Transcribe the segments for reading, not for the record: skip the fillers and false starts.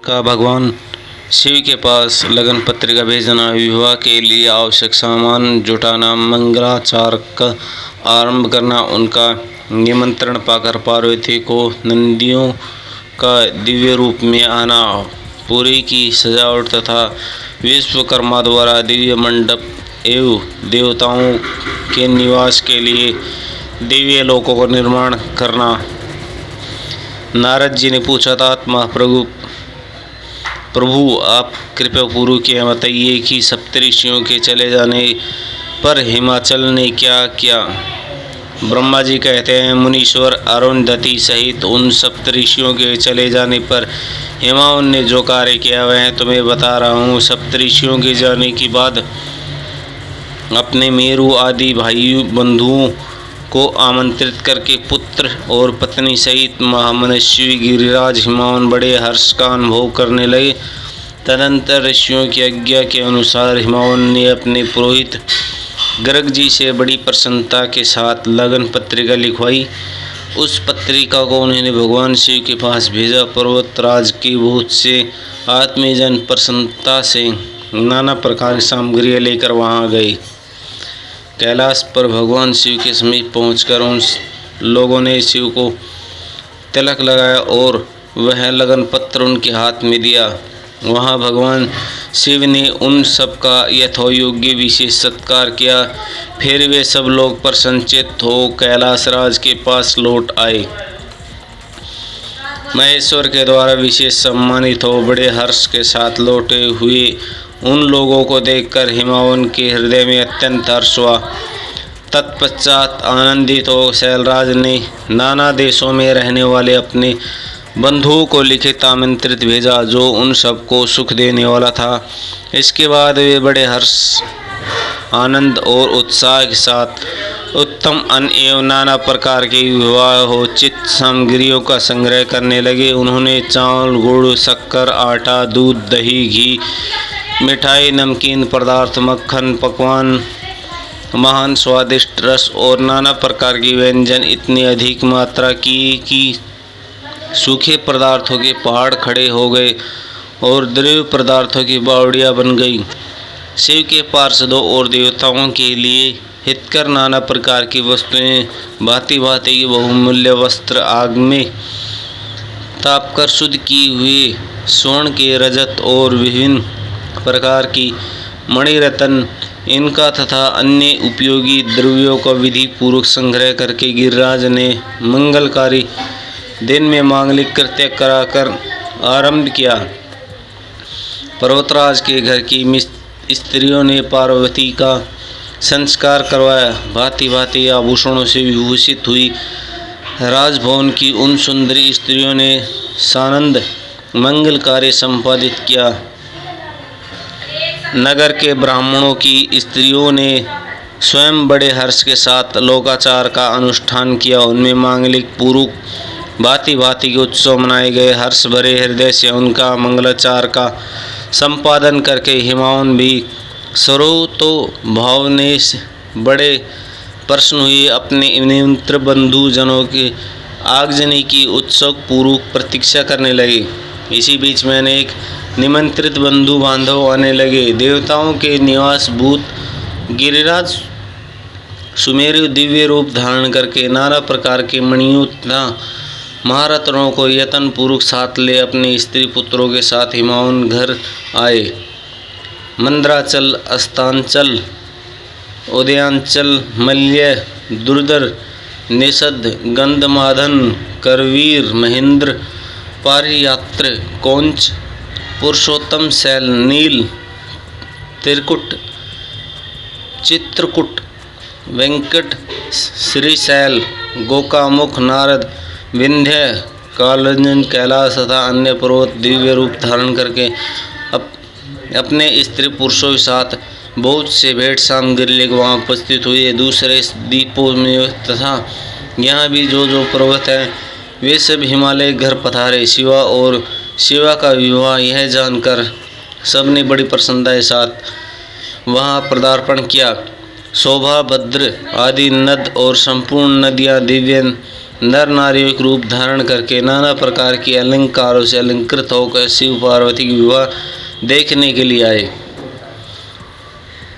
का भगवान शिव के पास लगन पत्रिका भेजना, विवाह के लिए आवश्यक सामान जुटाना, मंगलाचार का आरंभ करना, उनका निमंत्रण पाकर पार्वती को नंदियों का दिव्य रूप में आना, पुरी की सजावट तथा विश्वकर्मा द्वारा दिव्य मंडप एवं देवताओं के निवास के लिए दिव्य लोकों का निर्माण करना। नारद जी ने पूछा था, आत्मा प्रभु आप कृपया पूर्वक यह बताइए कि सप्तऋषियों के चले जाने पर हिमाचल ने क्या किया। ब्रह्मा जी कहते हैं, मुनीश्वर अरुंधति सहित उन सप्तऋषियों के चले जाने पर हिमावन ने जो कार्य किया वह तुम्हें बता रहा हूँ। सप्तऋषियों के जाने के बाद अपने मेरु आदि भाई बंधुओं को आमंत्रित करके पुत्र और पत्नी सहित महामनस्वी गिरिराज हिमावन बड़े हर्ष का अनुभव करने लगे। तदंतर ऋषियों की आज्ञा के अनुसार हिमावन ने अपने पुरोहित गर्ग जी से बड़ी प्रसन्नता के साथ लगन पत्रिका लिखवाई। उस पत्रिका को उन्होंने भगवान शिव के पास भेजा। पर्वतराज की बहुत से आत्मीयजन प्रसन्नता से नाना प्रकार की सामग्रियाँ लेकर वहाँ गए। कैलाश पर भगवान शिव के समीप पहुंचकर उन लोगों ने शिव को तिलक लगाया और वह लगन पत्र उनके हाथ में दिया। वहां भगवान शिव ने उन सब का यथोयोग्य विशेष सत्कार किया। फिर वे सब लोग प्रसन्नचित्त हो कैलाश राज के पास लौट आए। महेश्वर के द्वारा विशेष सम्मानित हो बड़े हर्ष के साथ लौटे हुए उन लोगों को देखकर हिमावन के हृदय में अत्यंत हर्ष हुआ। तत्पश्चात आनंदित हो शैलराज ने नाना देशों में रहने वाले अपने बंधुओं को लिखित आमंत्रित भेजा, जो उन सबको सुख देने वाला था। इसके बाद वे बड़े हर्ष, आनंद और उत्साह के साथ उत्तम अन्न एवं नाना प्रकार के विवाहोचित सामग्रियों का संग्रह करने लगे। उन्होंने चावल, गुड़, शक्कर, आटा, दूध, दही, घी, मिठाई, नमकीन पदार्थ, मक्खन, पकवान, महान स्वादिष्ट रस और नाना प्रकार की व्यंजन इतनी अधिक मात्रा की कि सूखे पदार्थों के पहाड़ खड़े हो गए और द्रव्य पदार्थों की बावड़ियाँ बन गई। शिव के पार्षदों और देवताओं के लिए हितकर नाना प्रकार की वस्तुएं, भांति भांति के बहुमूल्य वस्त्र, आग में तापकर शुद्ध की हुई स्वर्ण के, रजत और विभिन्न प्रकार की मणिरत्न, इनका तथा अन्य उपयोगी द्रव्यों का विधि पूर्वक संग्रह करके गिरिराज ने मंगलकारी दिन में मांगलिक कृत्य कराकर आरंभ किया। पर्वतराज के घर की स्त्रियों ने पार्वती का संस्कार करवाया। भांति भांति आभूषणों से विभूषित हुई राजभवन की उन सुंदरी स्त्रियों ने सानंद मंगल कार्य संपादित किया। नगर के ब्राह्मणों की स्त्रियों ने स्वयं बड़े हर्ष के साथ लोकाचार का अनुष्ठान किया। उनमें मांगलिक पूर्वक भांति भांति के उत्सव मनाए गए। हर्ष भरे हृदय से उनका मंगलाचार का संपादन करके हिमावन भी सर्वतो भावने से बड़े प्रसन्न हुए। अपने निमंत्रित बंधु जनों के आगजनी की उत्सव पूर्वक प्रतीक्षा करने लगे। इसी बीच में अनेक निमंत्रित बंधु बांधव आने लगे। देवताओं के निवास भूत गिरिराज सुमेरु दिव्य रूप धारण करके नाना प्रकार के मणियों तथा महारत्नों को यत्न पूर्वक साथ ले अपने स्त्री पुत्रों के साथ हिमावन घर आए। मंद्राचल, अस्तांचल, उदयांचल, मल्य, दुर्धर, निषद, गंधमादन, करवीर, महेंद्र, पारियात्र, कौंच, पुरुषोत्तम शैल, नील, त्रिकुट, चित्रकूट, वेंकट, श्रीशैल, गोकामुख, नारद, विंध्य, कालंजन, कैलाश तथा अन्य पर्वत दिव्य रूप धारण करके अपने स्त्री पुरुषों के साथ बहुत से भेंट सामग्री लेकर वहाँ उपस्थित हुए। दूसरे द्वीपों में तथा यहाँ भी जो पर्वत हैं वे सब हिमालय घर पधारे। शिवा और शिवा का विवाह यह जानकर सबने बड़ी प्रसन्नता के साथ वहाँ पदार्पण किया। शोभा, भद्र आदि नद और संपूर्ण नदियाँ दिव्य नर नारियों के रूप धारण करके नाना प्रकार के अलंकारों से अलंकृत होकर शिव पार्वती की विवाह देखने के लिए आए।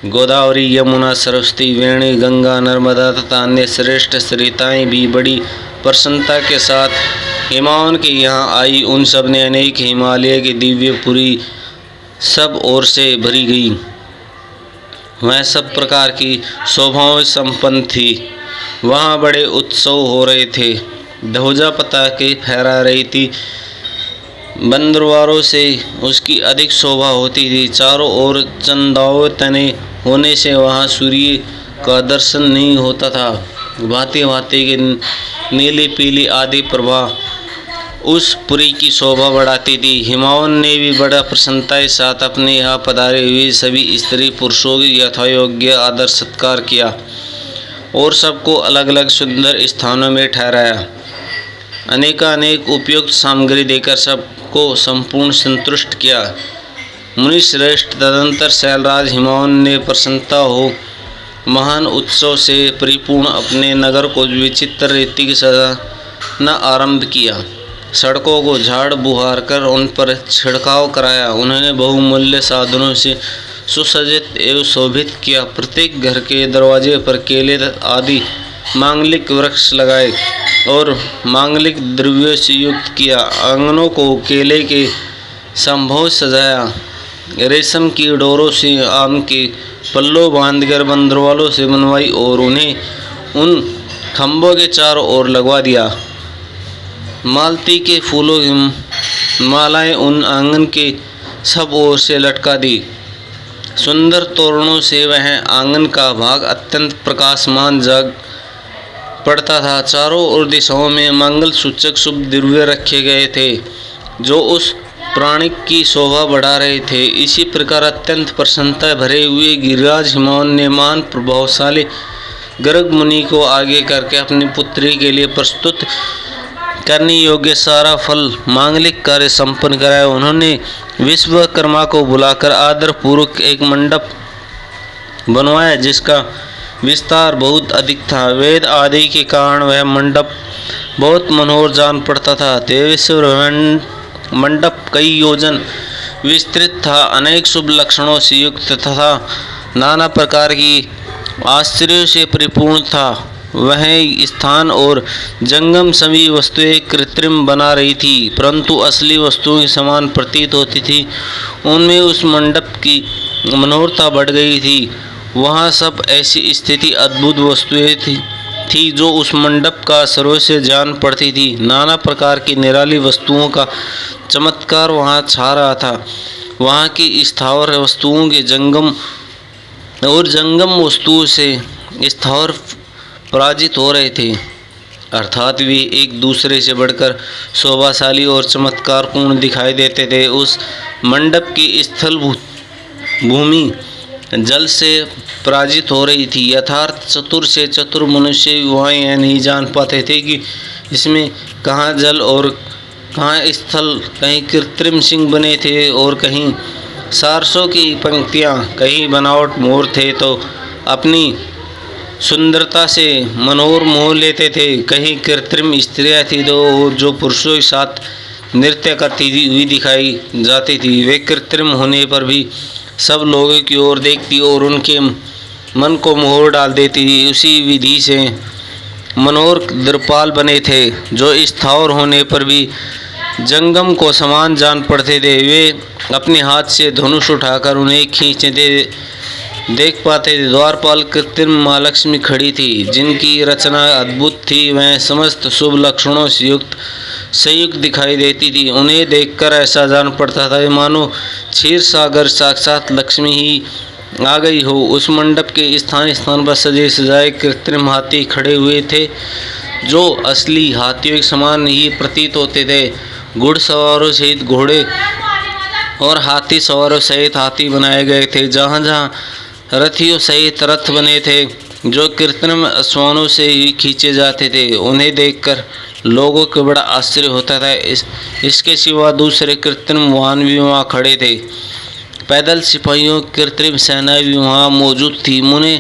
गोदावरी, यमुना, सरस्वती, वेणी, गंगा, नर्मदा तथा अन्य श्रेष्ठ सरिताएं भी बड़ी प्रसन्नता के साथ हिमावन के यहाँ आई। उन सब ने अनेक हिमालय की दिव्यपुरी सब ओर से भरी गई। वह सब प्रकार की शोभाओं संपन्न थी। वहाँ बड़े उत्सव हो रहे थे। ध्वजा पताके फहरा रही थी। बंदरवारों से उसकी अधिक शोभा होती थी। चारों ओर चंदाओं तने होने से वहाँ सूर्य का दर्शन नहीं होता था। भांति भांति के नीली पीली आदि प्रभा उस पुरी की शोभा बढ़ाती थी। हिमावन ने भी बड़ा प्रसन्नता के साथ अपने यहाँ पधारे हुए सभी स्त्री पुरुषों की यथायोग्य आदर सत्कार किया और सबको अलग अलग सुंदर स्थानों में ठहराया। अनेकानेक उपयुक्त सामग्री देकर सबको संपूर्ण संतुष्ट किया। मुनि श्रेष्ठ तदंतर शैलराज हिमावन ने प्रसन्नता हो महान उत्सव से परिपूर्ण अपने नगर को विचित्र रीति की सजाना आरंभ किया। सड़कों को झाड़ बुहार कर उन पर छिड़काव कराया। उन्होंने बहुमूल्य साधनों से सुसज्जित एवं शोभित किया। प्रत्येक घर के दरवाजे पर केले आदि मांगलिक वृक्ष लगाए और मांगलिक द्रव्यों से युक्त किया। आंगनों को केले के संभव सजाया। रेशम की डोरों से आम के पल्लों बांधकर बंदरवालों से बनवाई और उन्हें उन खंभों के चारों ओर लगवा दिया। मालती के फूलों की मालाएं उन आंगन के सब ओर से लटका दी। सुंदर तोरणों से वह आंगन का भाग अत्यंत प्रकाशमान जग पड़ता था। चारों ओर दिशाओं में मंगल सूचक शुभ द्रव्य रखे गए थे जो उस प्राणी की शोभा बढ़ा रहे थे। इसी प्रकार अत्यंत प्रसन्नता भरे हुए गिरिराज हिमावन ने महान प्रभावशाली गर्ग मुनि को आगे करके अपनी पुत्री के लिए प्रस्तुत करने योग्य सारा फल मांगलिक कार्य संपन्न कराया। उन्होंने विश्वकर्मा को बुलाकर आदर पूर्वक एक मंडप बनवाया जिसका विस्तार बहुत अधिक था। वेद आदि के कारण वह मंडप बहुत मनोहर जान पड़ता था। देवेश्वर मंडप कई योजन विस्तृत था। अनेक शुभ लक्षणों से युक्त तथा नाना प्रकार की आश्चर्यों से परिपूर्ण था। वह स्थान और जंगम सभी वस्तुएं कृत्रिम बना रही थी परंतु असली वस्तुओं के समान प्रतीत होती थी। उनमें उस मंडप की मनोहरता बढ़ गई थी। वहाँ सब ऐसी स्थिति अद्भुत वस्तुएं थी जो उस मंडप का सर्वस्व जान पड़ती थी। नाना प्रकार की निराली वस्तुओं का चमत्कार वहाँ छा रहा था। वहाँ की स्थावर वस्तुओं के जंगम वस्तुओं से स्थावर पराजित हो रहे थे अर्थात वे एक दूसरे से बढ़कर शोभाशाली और चमत्कारपूर्ण दिखाई देते थे। उस मंडप की स्थल भूमि जल से पराजित हो रही थी। यथार्थ चतुर से चतुर मनुष्य वहाँ यह नहीं जान पाते थे कि इसमें कहाँ जल और कहाँ स्थल। कहीं कृत्रिम सिंह बने थे और कहीं सारसों की पंक्तियाँ, कहीं बनावट मोर थे तो अपनी सुंदरता से मनोहर मोह लेते थे। कहीं कृत्रिम स्त्रियाँ थी तो जो पुरुषों के साथ नृत्य करती हुई दिखाई जाती थी। वे कृत्रिम होने पर भी सब लोगों की ओर देखती और उनके मन को मोह डाल देती थी। उसी विधि से मनोहर द्रपाल बने थे जो स्थावर होने पर भी जंगम को समान जान पड़ते थे। वे अपने हाथ से धनुष उठाकर उन्हें खींचते देख पाते थे। द्वारपाल कृत्रिम माँ लक्ष्मी खड़ी थी जिनकी रचना अद्भुत थी। वह समस्त शुभ लक्षणों से युक्त संयुक्त दिखाई देती थी। उन्हें देखकर ऐसा जान पड़ता था मानो क्षीर सागर साक्षात लक्ष्मी ही आ गई हो। उस मंडप के स्थान स्थान पर सजे सजाए कृत्रिम हाथी खड़े हुए थे जो असली हाथियों के समान ही प्रतीत होते थे। घुड़सवारों सहित घोड़े और हाथी सवारों सहित हाथी बनाए गए थे। जहाँ जहाँ रथियों सहित रथ बने थे जो कृत्रिम अश्वानों से ही खींचे जाते थे। उन्हें देखकर लोगों को बड़ा आश्चर्य होता था। इसके सिवा दूसरे कृत्रिम वाहन भी वहाँ खड़े थे। पैदल सिपाहियों कृत्रिम सेनाएं भी वहाँ मौजूद थी। मुने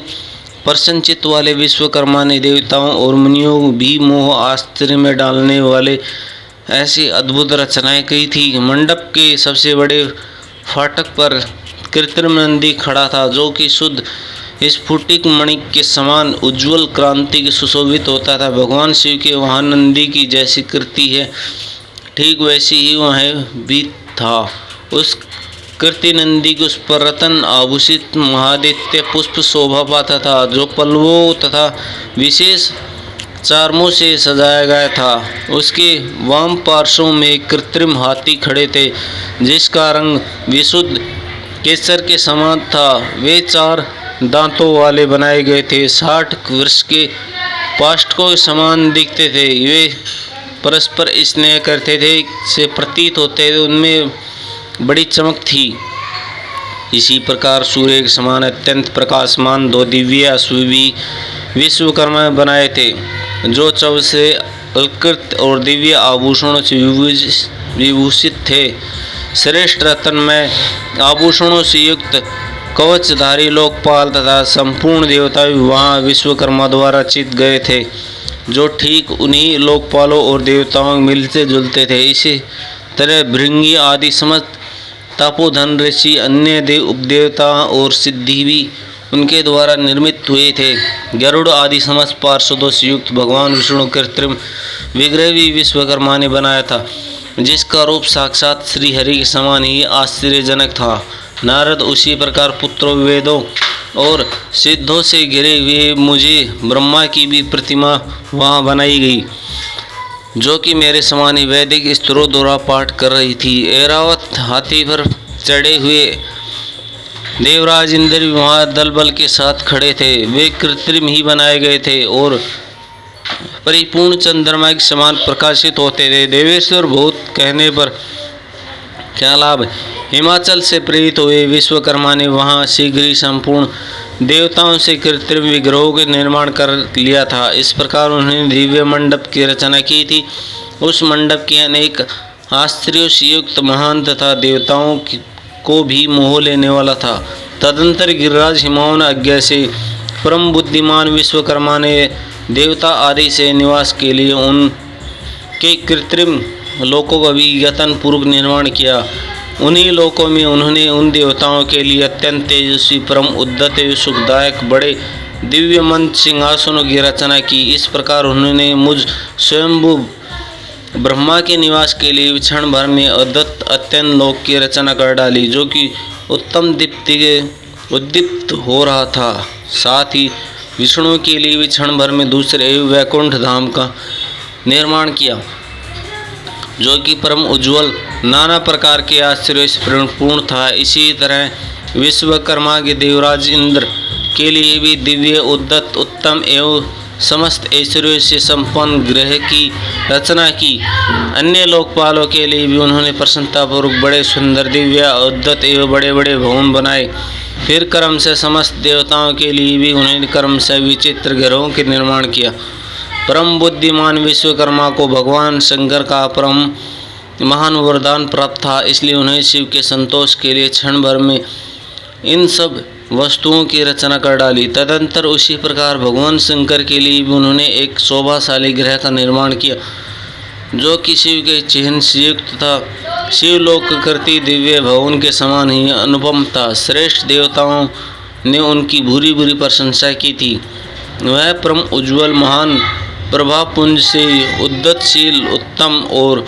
प्रसन्नचित्त वाले विश्वकर्मा ने देवताओं और मुनियों भी मोह आश्चर्य में डालने वाले ऐसी अद्भुत रचनाएं की थी। मंडप के सबसे बड़े फाटक पर कृत्रिम नंदी खड़ा था, जो कि शुद्ध स्फटिक मणि के समान उज्ज्वल क्रांति के सुशोभित होता था। भगवान शिव के वहाँ नंदी की जैसी कृति है, ठीक वैसी ही वहाँ भी था। उस कृति नंदी के उस पर रत्न आभूषित महादित्य पुष्प शोभा पाता था, जो पल्लवों तथा विशेष चार्मों से सजाया गया था। उसके वाम पार्श्व में कृत्रिम हाथी खड़े थे, जिसका रंग विशुद्ध केसर के समान था। वे 4 दांतों वाले बनाए गए थे, 60 वर्ष के पाष्टकों के समान दिखते थे। वे परस्पर स्नेह करते थे से प्रतीत होते थे, उनमें बड़ी चमक थी। इसी प्रकार सूर्य के समान अत्यंत प्रकाशमान 2 दिव्य अश्व भी विश्वकर्मा ने बनाए थे, जो 14 से अलंकृत और दिव्य आभूषणों से विभूषित थे। श्रेष्ठ रत्नमय आभूषणों से युक्त कवचधारी लोकपाल तथा संपूर्ण देवता भी वहाँ विश्वकर्मा द्वारा चित गए थे, जो ठीक उन्हीं लोकपालों और देवताओं में मिलते जुलते थे। इसी तरह भृंगी आदि समस्त तपोधन ऋषि, अन्य उपदेवता और सिद्धि भी उनके द्वारा निर्मित हुए थे। गरुड़ आदि समस्त पार्षदों से युक्त भगवान विष्णु कृत्रिम विग्रह भी विश्वकर्मा ने बनाया था, जिसका रूप साक्षात श्री हरि के समान ही आश्चर्यजनक था। नारद उसी प्रकार पुत्रों, वेदों और सिद्धों से घिरे हुए मुझे ब्रह्मा की भी प्रतिमा वहाँ बनाई गई, जो कि मेरे समान ही वैदिक स्तुरों द्वारा पाठ कर रही थी। ऐरावत हाथी पर चढ़े हुए देवराज इंद्र भी वहाँ दल बल के साथ खड़े थे। वे कृत्रिम ही बनाए गए थे और परिपूर्ण चंद्रमा के समान प्रकाशित होते थे। देवेश्वर भूत कहने पर क्या लाभ। हिमाचल से प्रेरित हुए विश्वकर्मा ने वहाँ शीघ्र ही संपूर्ण देवताओं से कृत्रिम विग्रहों के निर्माण कर लिया था। इस प्रकार उन्होंने दिव्य मंडप की रचना की थी। उस मंडप के अनेक आश्चर्यों से युक्त महान तथा देवताओं को भी मोह लेने वाला था। तदंतर गिरिराज हिमवान आज्ञा से परम बुद्धिमान विश्वकर्मा ने देवता आदि से निवास के लिए उनके कृत्रिम लोकों का भी यत्न पूर्वक निर्माण किया। उन्हीं लोकों में उन्होंने उन देवताओं के लिए अत्यंत तेजस्वी, परम उद्यत एवं सुखदायक बड़े दिव्य मंच सिंहासनों की रचना की। इस प्रकार उन्होंने मुझ स्वयंभू ब्रह्मा के निवास के लिए क्षण भर में अद्भुत अत्यंत लोक की रचना कर डाली, जो कि उत्तम दीप्ति के उद्दीप्त हो रहा था। साथ ही विष्णु के लिए भी क्षण भर में दूसरे वैकुंठ धाम का निर्माण किया, जो कि परम उज्ज्वल नाना प्रकार के आश्चर्य से पूर्ण था। इसी तरह विश्वकर्मा के देवराज इंद्र के लिए भी दिव्य, उद्यत, उत्तम एवं समस्त ऐश्वर्य से संपन्न ग्रह की रचना की। अन्य लोकपालों के लिए भी उन्होंने प्रसन्नतापूर्वक बड़े सुंदर, दिव्य, उद्यत एवं बड़े बड़े भवन बनाए। फिर क्रम से समस्त देवताओं के लिए भी उन्होंने क्रम से विचित्र ग्रहों के निर्माण किया। परम बुद्धिमान विश्वकर्मा को भगवान शंकर का परम महान वरदान प्राप्त था, इसलिए उन्हें शिव के संतोष के लिए क्षण भर में इन सब वस्तुओं की रचना कर डाली। तदंतर उसी प्रकार भगवान शंकर के लिए भी उन्होंने एक शोभाशाली ग्रह का निर्माण किया, जो कि शिव के चिन्ह से युक्त था। शिवलोक कृति दिव्य भवन के समान ही अनुपम था। श्रेष्ठ देवताओं ने उनकी भूरी भूरी प्रशंसा की थी। वह परम उज्ज्वल, महान, प्रभापुंज से उद्यतशील, उत्तम और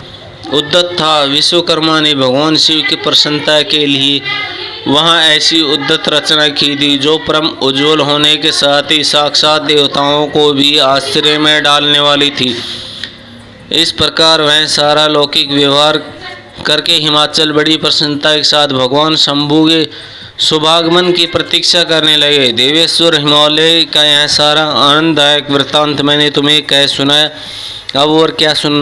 उद्यत था। विश्वकर्मा ने भगवान शिव की प्रसन्नता के लिए वहाँ ऐसी उद्यत रचना की थी, जो परम उज्ज्वल होने के साथ ही साक्षात देवताओं को भी आश्चर्य में डालने वाली थी। इस प्रकार वह सारा लौकिक व्यवहार करके हिमाचल बड़ी प्रसन्नता के साथ भगवान शंभु के शुभागमन की प्रतीक्षा करने लगे। देवेश्वर हिमालय का यह सारा आनंददायक वृत्तांत मैंने तुम्हें कह सुनाया। अब और क्या सुनना